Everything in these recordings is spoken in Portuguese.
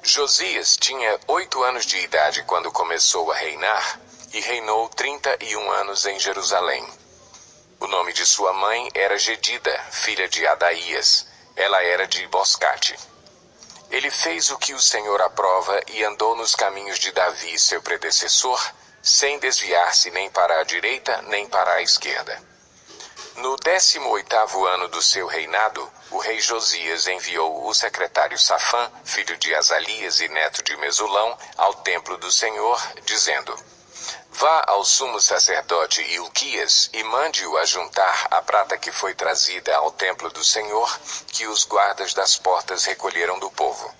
Josias tinha 8 anos de idade quando começou a reinar e reinou 31 anos em Jerusalém. O nome de sua mãe era Jedida, filha de Adaías. Ela era de Boscate. Ele fez o que o Senhor aprova e andou nos caminhos de Davi, seu predecessor, sem desviar-se nem para a direita nem para a esquerda. No 18º ano do seu reinado, o rei Josias enviou o secretário Safã, filho de Azalias e neto de Mesulão, ao templo do Senhor, dizendo: Vá ao sumo sacerdote Hilquias e mande-o ajuntar a prata que foi trazida ao templo do Senhor, que os guardas das portas recolheram do povo.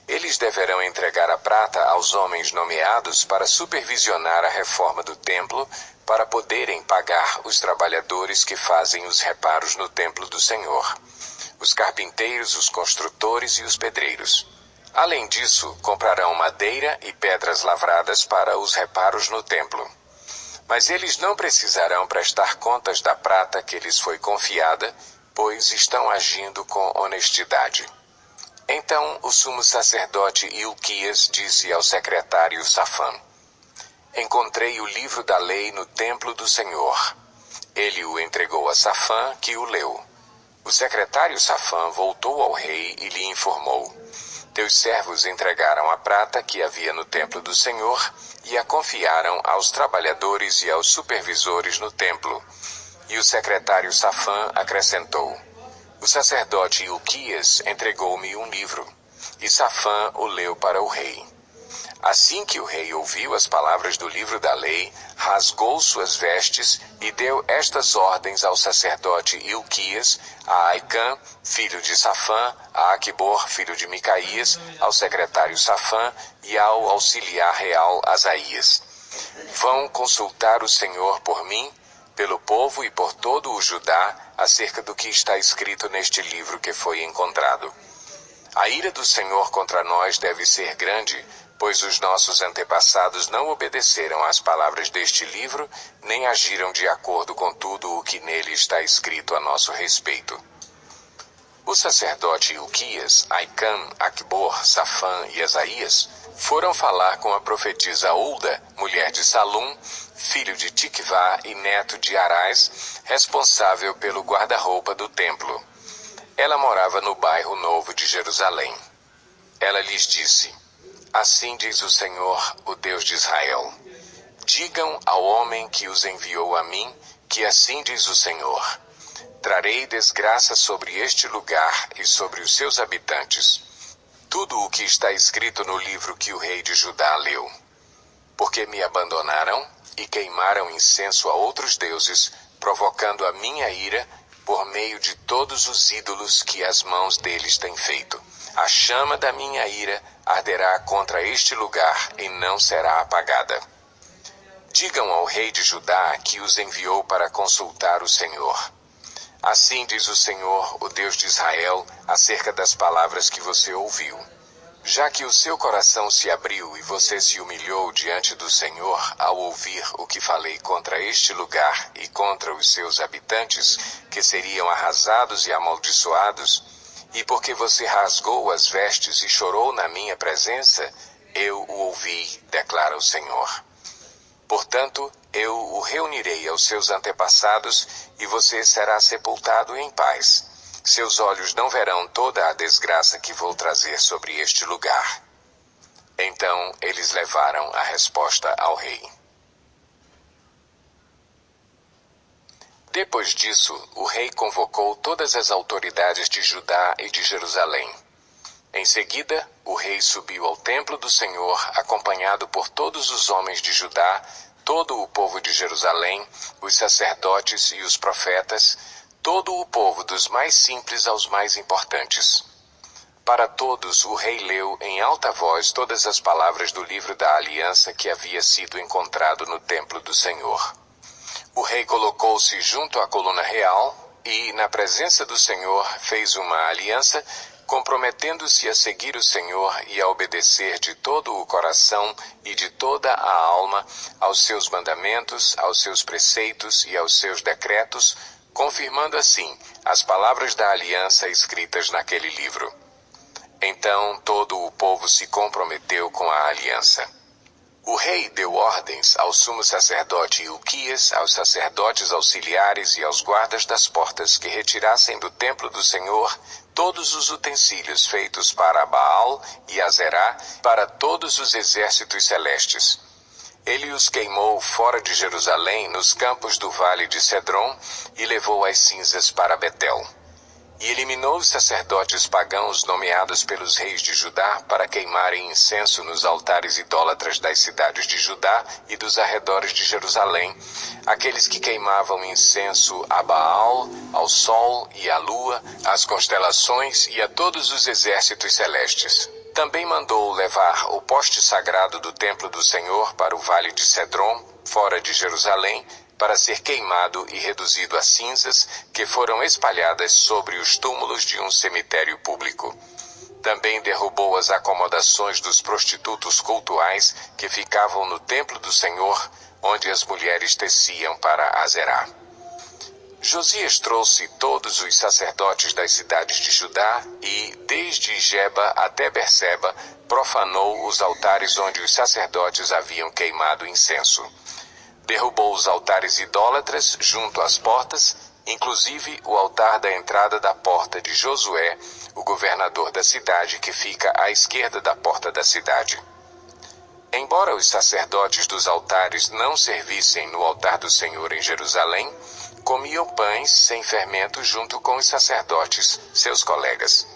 Eles deverão entregar a prata aos homens nomeados para supervisionar a reforma do templo, para poderem pagar os trabalhadores que fazem os reparos no templo do Senhor, os carpinteiros, os construtores e os pedreiros. Além disso, comprarão madeira e pedras lavradas para os reparos no templo. Mas eles não precisarão prestar contas da prata que lhes foi confiada, pois estão agindo com honestidade. Então o sumo sacerdote Hilquias disse ao secretário Safã: Encontrei o livro da lei no templo do Senhor. Ele o entregou a Safã, que o leu. O secretário Safã voltou ao rei e lhe informou: Teus servos entregaram a prata que havia no templo do Senhor e a confiaram aos trabalhadores e aos supervisores no templo. E o secretário Safã acrescentou: O sacerdote Hilquias entregou-me um livro, e Safã o leu para o rei. Assim que o rei ouviu as palavras do livro da lei, rasgou suas vestes e deu estas ordens ao sacerdote Hilquias, a Aicã, filho de Safã, a Aquibor, filho de Micaías, ao secretário Safã e ao auxiliar real Asaías: Vão consultar o Senhor por mim, pelo povo e por todo o Judá, acerca do que está escrito neste livro que foi encontrado. A ira do Senhor contra nós deve ser grande, pois os nossos antepassados não obedeceram às palavras deste livro, nem agiram de acordo com tudo o que nele está escrito a nosso respeito. O sacerdote Hilquias, Aicã, Aquibor, Safã e Asaías foram falar com a profetisa Hulda, mulher de Salum, filho de Tikvá e neto de Arás, responsável pelo guarda-roupa do templo. Ela morava no bairro Novo de Jerusalém. Ela lhes disse: Assim diz o Senhor, o Deus de Israel: Digam ao homem que os enviou a mim, que assim diz o Senhor: Trarei desgraça sobre este lugar e sobre os seus habitantes. Tudo o que está escrito no livro que o rei de Judá leu. Porque me abandonaram e queimaram incenso a outros deuses, provocando a minha ira por meio de todos os ídolos que as mãos deles têm feito. A chama da minha ira arderá contra este lugar e não será apagada. Digam ao rei de Judá que os enviou para consultar o Senhor. Assim diz o Senhor, o Deus de Israel, acerca das palavras que você ouviu. Já que o seu coração se abriu e você se humilhou diante do Senhor ao ouvir o que falei contra este lugar e contra os seus habitantes, que seriam arrasados e amaldiçoados, e porque você rasgou as vestes e chorou na minha presença, eu o ouvi, declara o Senhor. Portanto, eu o reunirei aos seus antepassados e você será sepultado em paz. Seus olhos não verão toda a desgraça que vou trazer sobre este lugar. Então eles levaram a resposta ao rei. Depois disso, o rei convocou todas as autoridades de Judá e de Jerusalém. Em seguida, o rei subiu ao templo do Senhor, acompanhado por todos os homens de Judá, todo o povo de Jerusalém, os sacerdotes e os profetas, todo o povo dos mais simples aos mais importantes. Para todos, o rei leu em alta voz todas as palavras do livro da aliança que havia sido encontrado no templo do Senhor. O rei colocou-se junto à coluna real e, na presença do Senhor, fez uma aliança, comprometendo-se a seguir o Senhor e a obedecer de todo o coração e de toda a alma aos seus mandamentos, aos seus preceitos e aos seus decretos, confirmando assim as palavras da aliança escritas naquele livro. Então todo o povo se comprometeu com a aliança. O rei deu ordens ao sumo sacerdote Ilquias, aos sacerdotes auxiliares e aos guardas das portas que retirassem do templo do Senhor todos os utensílios feitos para Baal e Azerá, para todos os exércitos celestes. Ele os queimou fora de Jerusalém, nos campos do vale de Cedron, e levou as cinzas para Betel. E eliminou os sacerdotes pagãos nomeados pelos reis de Judá para queimarem incenso nos altares idólatras das cidades de Judá e dos arredores de Jerusalém, aqueles que queimavam incenso a Baal, ao sol e à lua, às constelações e a todos os exércitos celestes. Também mandou levar o poste sagrado do templo do Senhor para o vale de Cedron, fora de Jerusalém, para ser queimado e reduzido a cinzas que foram espalhadas sobre os túmulos de um cemitério público. Também derrubou as acomodações dos prostitutos cultuais que ficavam no templo do Senhor, onde as mulheres teciam para Azerá. Josias trouxe todos os sacerdotes das cidades de Judá e, desde Geba até Berseba, profanou os altares onde os sacerdotes haviam queimado incenso. Derrubou os altares idólatras junto às portas, inclusive o altar da entrada da porta de Josué, o governador da cidade que fica à esquerda da porta da cidade. Embora os sacerdotes dos altares não servissem no altar do Senhor em Jerusalém, comiam pães sem fermento junto com os sacerdotes, seus colegas.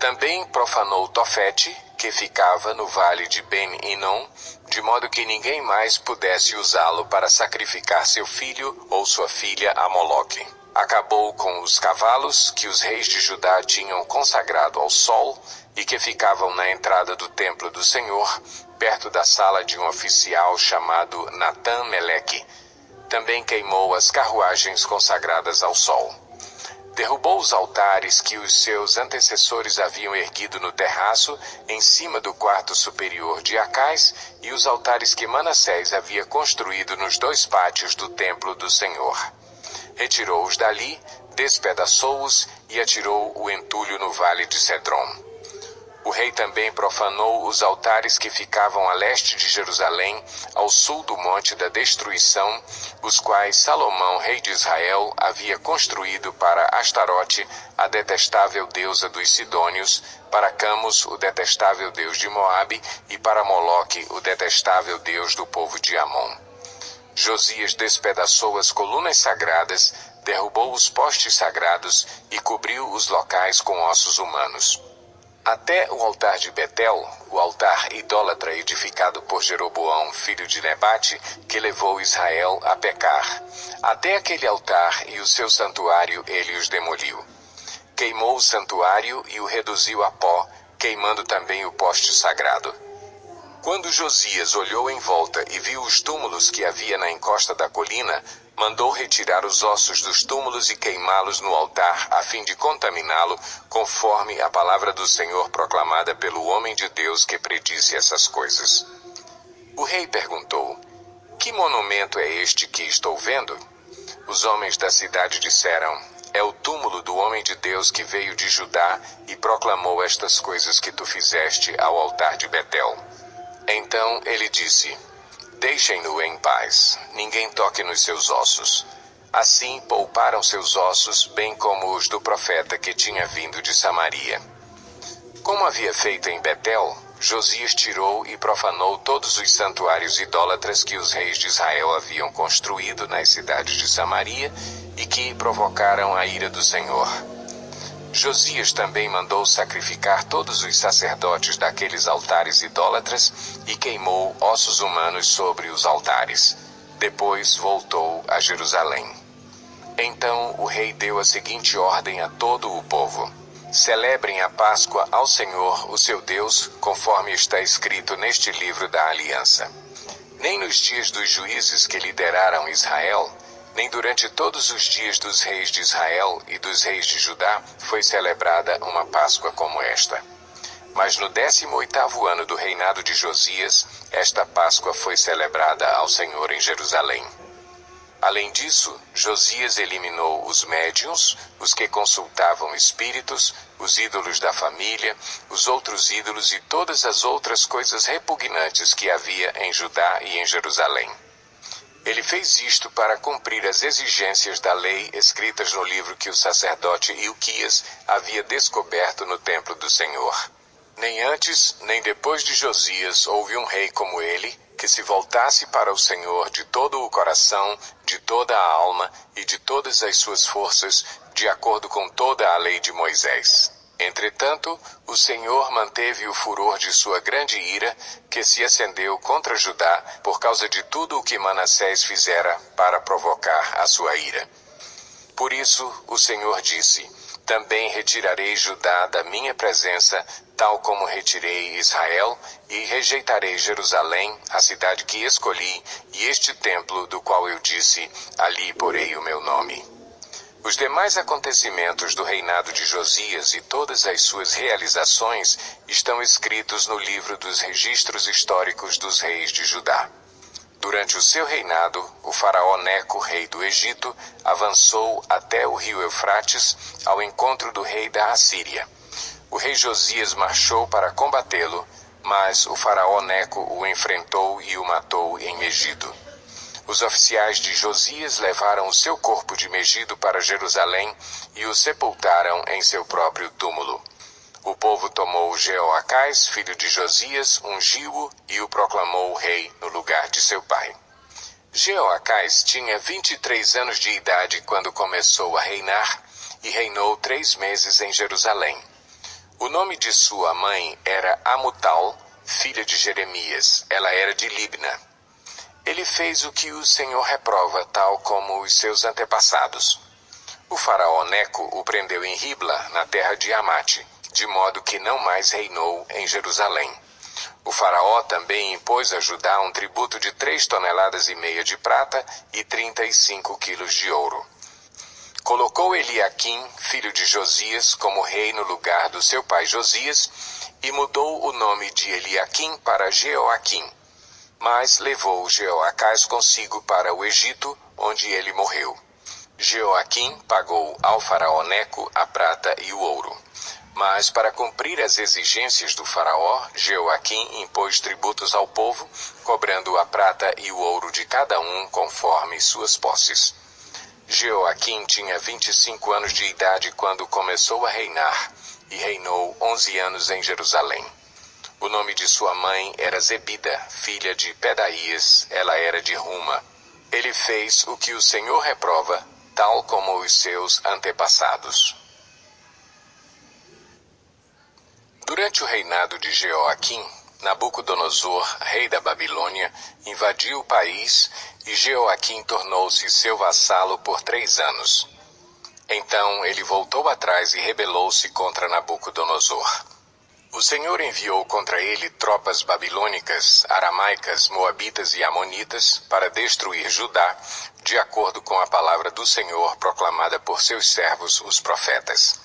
Também profanou Tofete, que ficava no vale de Ben-Inom, de modo que ninguém mais pudesse usá-lo para sacrificar seu filho ou sua filha a Moloque. Acabou com os cavalos que os reis de Judá tinham consagrado ao sol e que ficavam na entrada do templo do Senhor, perto da sala de um oficial chamado Natan-Meleque. Também queimou as carruagens consagradas ao sol. Derrubou os altares que os seus antecessores haviam erguido no terraço, em cima do quarto superior de Acais, e os altares que Manassés havia construído nos 2 pátios do templo do Senhor. Retirou-os dali, despedaçou-os e atirou o entulho no vale de Cedron. O rei também profanou os altares que ficavam a leste de Jerusalém, ao sul do Monte da Destruição, os quais Salomão, rei de Israel, havia construído para Astarote, a detestável deusa dos Sidônios, para Camus, o detestável deus de Moabe, e para Moloque, o detestável deus do povo de Amon. Josias despedaçou as colunas sagradas, derrubou os postes sagrados e cobriu os locais com ossos humanos. Até o altar de Betel, o altar idólatra edificado por Jeroboão, filho de Nebate, que levou Israel a pecar. Até aquele altar e o seu santuário ele os demoliu. Queimou o santuário e o reduziu a pó, queimando também o poste sagrado. Quando Josias olhou em volta e viu os túmulos que havia na encosta da colina, mandou retirar os ossos dos túmulos e queimá-los no altar, a fim de contaminá-lo, conforme a palavra do Senhor proclamada pelo homem de Deus que predisse essas coisas. O rei perguntou: "Que monumento é este que estou vendo?" Os homens da cidade disseram: "É o túmulo do homem de Deus que veio de Judá e proclamou estas coisas que tu fizeste ao altar de Betel." Então ele disse: "Deixem-no em paz, ninguém toque nos seus ossos." Assim pouparam seus ossos, bem como os do profeta que tinha vindo de Samaria. Como havia feito em Betel, Josias tirou e profanou todos os santuários idólatras que os reis de Israel haviam construído nas cidades de Samaria e que provocaram a ira do Senhor. Josias também mandou sacrificar todos os sacerdotes daqueles altares idólatras e queimou ossos humanos sobre os altares. Depois voltou a Jerusalém. Então o rei deu a seguinte ordem a todo o povo: "Celebrem a Páscoa ao Senhor, o seu Deus, conforme está escrito neste livro da aliança. Nem nos dias dos juízes que lideraram Israel, nem durante todos os dias dos reis de Israel e dos reis de Judá foi celebrada uma Páscoa como esta. Mas no 18º ano do reinado de Josias, esta Páscoa foi celebrada ao Senhor em Jerusalém." Além disso, Josias eliminou os médiuns, os que consultavam espíritos, os ídolos da família, os outros ídolos e todas as outras coisas repugnantes que havia em Judá e em Jerusalém. Ele fez isto para cumprir as exigências da lei escritas no livro que o sacerdote Ilquias havia descoberto no templo do Senhor. Nem antes, nem depois de Josias houve um rei como ele, que se voltasse para o Senhor de todo o coração, de toda a alma e de todas as suas forças, de acordo com toda a lei de Moisés. Entretanto, o Senhor manteve o furor de sua grande ira, que se acendeu contra Judá, por causa de tudo o que Manassés fizera para provocar a sua ira. Por isso, o Senhor disse: também retirarei Judá da minha presença, tal como retirei Israel, e rejeitarei Jerusalém, a cidade que escolhi, e este templo do qual eu disse: ali porei o meu nome. Os demais acontecimentos do reinado de Josias e todas as suas realizações estão escritos no livro dos registros históricos dos reis de Judá. Durante o seu reinado, o faraó Neco, rei do Egito, avançou até o rio Eufrates ao encontro do rei da Assíria. O rei Josias marchou para combatê-lo, mas o faraó Neco o enfrentou e o matou em Megido. Os oficiais de Josias levaram o seu corpo de Megido para Jerusalém e o sepultaram em seu próprio túmulo. O povo tomou Jeoacás, filho de Josias, ungiu-o e o proclamou rei no lugar de seu pai. Jeoacás tinha 23 anos de idade quando começou a reinar e reinou 3 meses em Jerusalém. O nome de sua mãe era Amutal, filha de Jeremias. Ela era de Libna. Ele fez o que o Senhor reprova, tal como os seus antepassados. O faraó Neco o prendeu em Ribla, na terra de Amate, de modo que não mais reinou em Jerusalém. O faraó também impôs a Judá um tributo de 3,5 toneladas de prata e 35 quilos de ouro. Colocou Eliaquim, filho de Josias, como rei no lugar do seu pai Josias, e mudou o nome de Eliaquim para Jeoaquim. Mas levou Jeoacás consigo para o Egito, onde ele morreu. Jeoaquim pagou ao faraó Neco a prata e o ouro. Mas para cumprir as exigências do faraó, Jeoaquim impôs tributos ao povo, cobrando a prata e o ouro de cada um conforme suas posses. Jeoaquim tinha 25 anos de idade quando começou a reinar, e reinou 11 anos em Jerusalém. O nome de sua mãe era Zebida, filha de Pedaías, ela era de Ruma. Ele fez o que o Senhor reprova, tal como os seus antepassados. Durante o reinado de Jeoaquim, Nabucodonosor, rei da Babilônia, invadiu o país e Jeoaquim tornou-se seu vassalo por 3 anos. Então ele voltou atrás e rebelou-se contra Nabucodonosor. O Senhor enviou contra ele tropas babilônicas, aramaicas, moabitas e amonitas para destruir Judá, de acordo com a palavra do Senhor proclamada por seus servos, os profetas.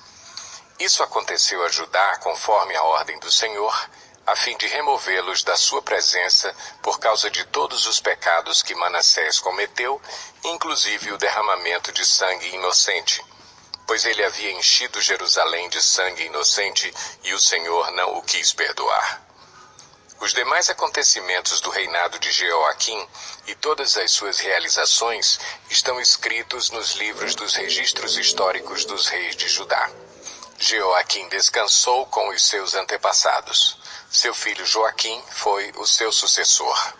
Isso aconteceu a Judá conforme a ordem do Senhor, a fim de removê-los da sua presença por causa de todos os pecados que Manassés cometeu, inclusive o derramamento de sangue inocente, pois ele havia enchido Jerusalém de sangue inocente e o Senhor não o quis perdoar. Os demais acontecimentos do reinado de Jeoaquim e todas as suas realizações estão escritos nos livros dos registros históricos dos reis de Judá. Jeoaquim descansou com os seus antepassados. Seu filho Joaquim foi o seu sucessor.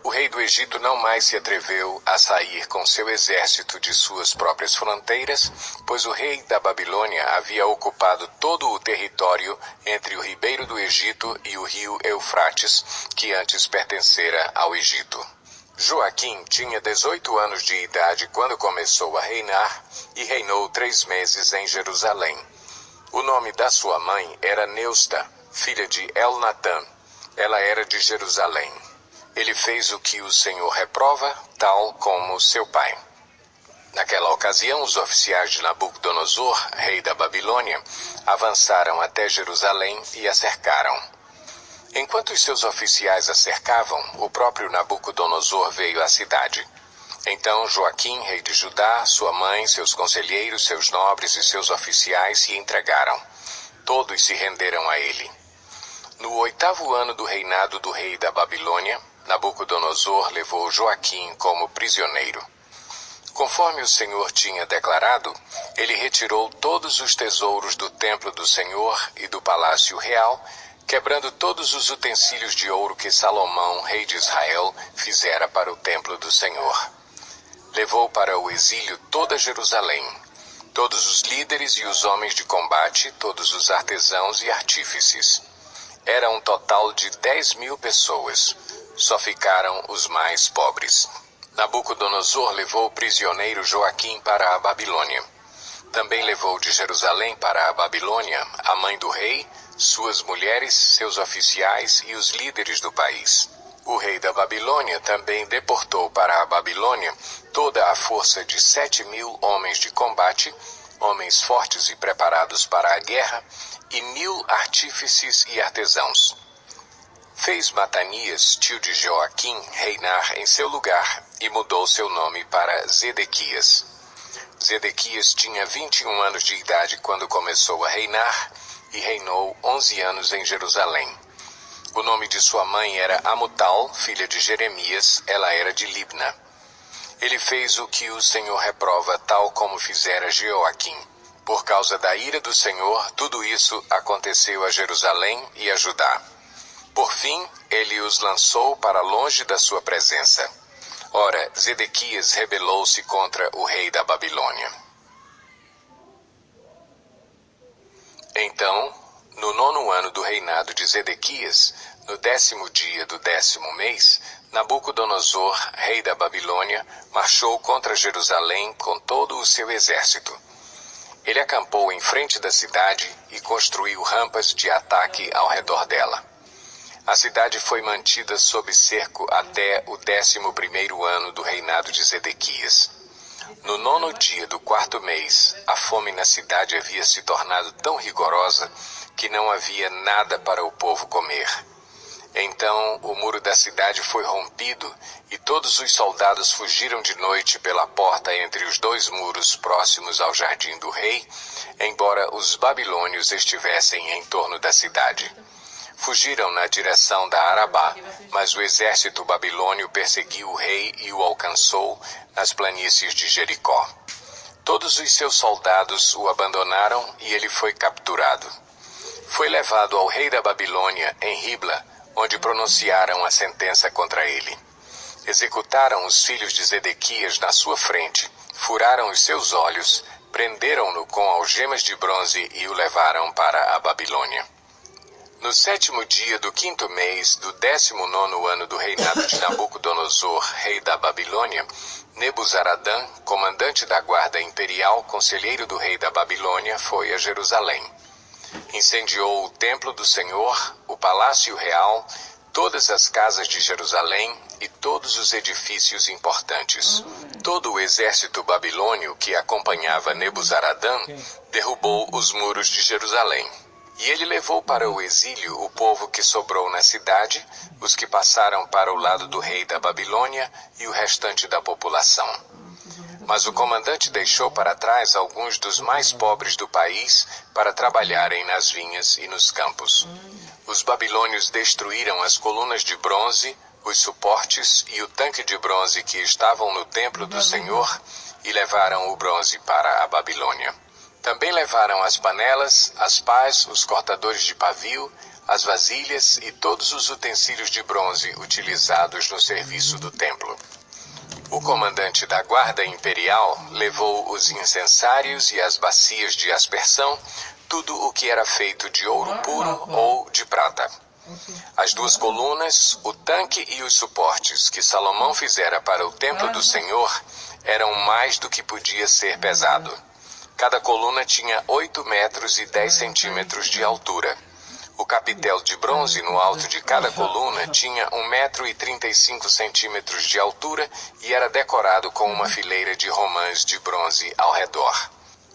O rei do Egito não mais se atreveu a sair com seu exército de suas próprias fronteiras, pois o rei da Babilônia havia ocupado todo o território entre o ribeiro do Egito e o rio Eufrates, que antes pertencera ao Egito. Joaquim tinha 18 anos de idade quando começou a reinar e reinou 3 meses em Jerusalém. O nome da sua mãe era Neusta, filha de Elnatã. Ela era de Jerusalém. Ele fez o que o Senhor reprova, tal como seu pai. Naquela ocasião, os oficiais de Nabucodonosor, rei da Babilônia, avançaram até Jerusalém e a cercaram. Enquanto os seus oficiais a cercavam, o próprio Nabucodonosor veio à cidade. Então Joaquim, rei de Judá, sua mãe, seus conselheiros, seus nobres e seus oficiais se entregaram. Todos se renderam a ele. No 8º ano do reinado do rei da Babilônia, Nabucodonosor levou Joaquim como prisioneiro. Conforme o Senhor tinha declarado, ele retirou todos os tesouros do templo do Senhor e do palácio real, quebrando todos os utensílios de ouro que Salomão, rei de Israel, fizera para o templo do Senhor. Levou para o exílio toda Jerusalém, todos os líderes e os homens de combate, todos os artesãos e artífices. Era um total de 10.000 pessoas. Só ficaram os mais pobres. Nabucodonosor levou o prisioneiro Joaquim para a Babilônia. Também levou de Jerusalém para a Babilônia a mãe do rei, suas mulheres, seus oficiais e os líderes do país. O rei da Babilônia também deportou para a Babilônia toda a força de 7.000 homens de combate, homens fortes e preparados para a guerra, e 1.000 artífices e artesãos. Fez Matanias, tio de Joaquim, reinar em seu lugar e mudou seu nome para Zedequias. Zedequias tinha 21 anos de idade quando começou a reinar e reinou 11 anos em Jerusalém. O nome de sua mãe era Amutal, filha de Jeremias, ela era de Libna. Ele fez o que o Senhor reprova, tal como fizera Joaquim. Por causa da ira do Senhor, tudo isso aconteceu a Jerusalém e a Judá. Por fim, ele os lançou para longe da sua presença. Ora, Zedequias rebelou-se contra o rei da Babilônia. Então, no 9º ano do reinado de Zedequias, no 10º dia do 10º mês, Nabucodonosor, rei da Babilônia, marchou contra Jerusalém com todo o seu exército. Ele acampou em frente da cidade e construiu rampas de ataque ao redor dela. A cidade foi mantida sob cerco até o 11º ano do reinado de Zedequias. No 9º dia do 4º mês, a fome na cidade havia se tornado tão rigorosa que não havia nada para o povo comer. Então o muro da cidade foi rompido e todos os soldados fugiram de noite pela porta entre os 2 muros próximos ao jardim do rei, embora os babilônios estivessem em torno da cidade. Fugiram na direção da Arabá, mas o exército babilônio perseguiu o rei e o alcançou nas planícies de Jericó. Todos os seus soldados o abandonaram e ele foi capturado. Foi levado ao rei da Babilônia em Ribla, onde pronunciaram a sentença contra ele. Executaram os filhos de Zedequias na sua frente, furaram os seus olhos, prenderam-no com algemas de bronze e o levaram para a Babilônia. No 7º dia do 5º mês do 19º ano do reinado de Nabucodonosor, rei da Babilônia, Nebuzaradã, comandante da guarda imperial, conselheiro do rei da Babilônia, foi a Jerusalém. Incendiou o templo do Senhor, o palácio real, todas as casas de Jerusalém e todos os edifícios importantes. Todo o exército babilônio que acompanhava Nebuzaradã derrubou os muros de Jerusalém. E ele levou para o exílio o povo que sobrou na cidade, os que passaram para o lado do rei da Babilônia e o restante da população. Mas o comandante deixou para trás alguns dos mais pobres do país para trabalharem nas vinhas e nos campos. Os babilônios destruíram as colunas de bronze, os suportes e o tanque de bronze que estavam no templo do Senhor e levaram o bronze para a Babilônia. Também levaram as panelas, as pás, os cortadores de pavio, as vasilhas e todos os utensílios de bronze utilizados no serviço do templo. O comandante da guarda imperial levou os incensários e as bacias de aspersão, tudo o que era feito de ouro puro ou de prata. As 2 colunas, o tanque e os suportes que Salomão fizera para o templo do Senhor eram mais do que podia ser pesado. Cada coluna tinha 8 metros e 10 centímetros de altura. O capitel de bronze no alto de cada coluna tinha 1 metro e 35 centímetros de altura e era decorado com uma fileira de romãs de bronze ao redor.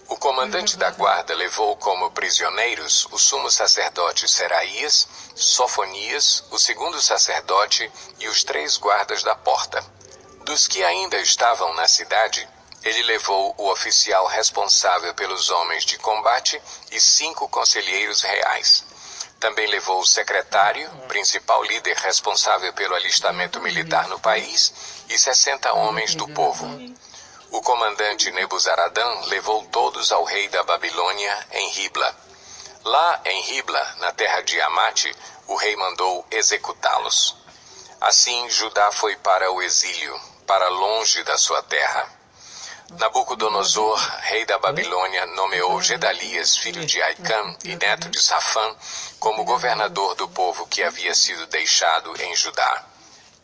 O comandante da guarda levou como prisioneiros o sumo sacerdote Seraías, Sofonias, o segundo sacerdote e os 3 guardas da porta. Dos que ainda estavam na cidade, ele levou o oficial responsável pelos homens de combate e 5 conselheiros reais. Também levou o secretário, principal líder responsável pelo alistamento militar no país, e 60 homens do povo. O comandante Nebuzaradã levou todos ao rei da Babilônia em Ribla. Lá em Ribla, na terra de Amate, o rei mandou executá-los. Assim, Judá foi para o exílio, para longe da sua terra. Nabucodonosor, rei da Babilônia, nomeou Gedalias, filho de Aicam e neto de Safã, como governador do povo que havia sido deixado em Judá.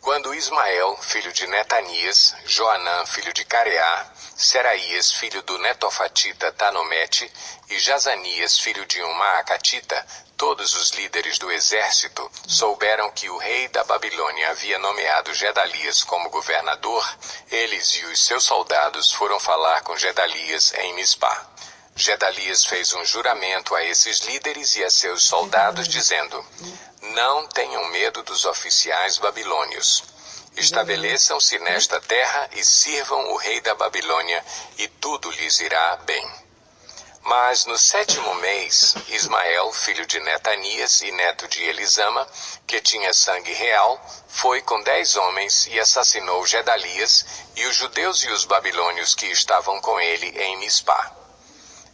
Quando Ismael, filho de Netanias, Joanã, filho de Careá, Seraías, filho do netofatita Tanomete, e Jazanias, filho de um maacatita, todos os líderes do exército, souberam que o rei da Babilônia havia nomeado Gedalias como governador, eles e os seus soldados foram falar com Gedalias em Mispá. Gedalias fez um juramento a esses líderes e a seus soldados, dizendo: não tenham medo dos oficiais babilônios. Estabeleçam-se nesta terra e sirvam o rei da Babilônia, e tudo lhes irá bem. Mas no 7º mês, Ismael, filho de Netanias e neto de Elisama, que tinha sangue real, foi com 10 homens e assassinou Gedalias e os judeus e os babilônios que estavam com ele em Mispá.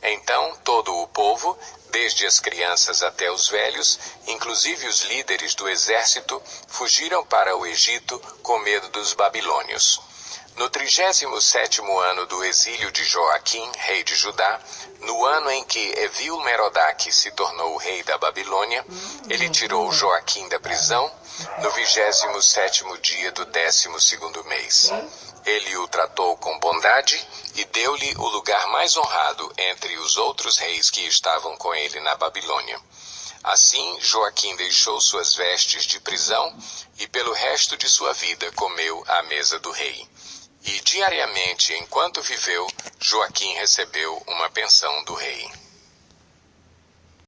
Então todo o povo, desde as crianças até os velhos, inclusive os líderes do exército, fugiram para o Egito com medo dos babilônios. No 37º ano do exílio de Joaquim, rei de Judá, no ano em que Evil-Merodach se tornou rei da Babilônia, ele tirou Joaquim da prisão, no 27º dia do 12º mês. Ele o tratou com bondade e deu-lhe o lugar mais honrado entre os outros reis que estavam com ele na Babilônia. Assim, Joaquim deixou suas vestes de prisão e pelo resto de sua vida comeu à mesa do rei. E diariamente, enquanto viveu, Joaquim recebeu uma pensão do rei.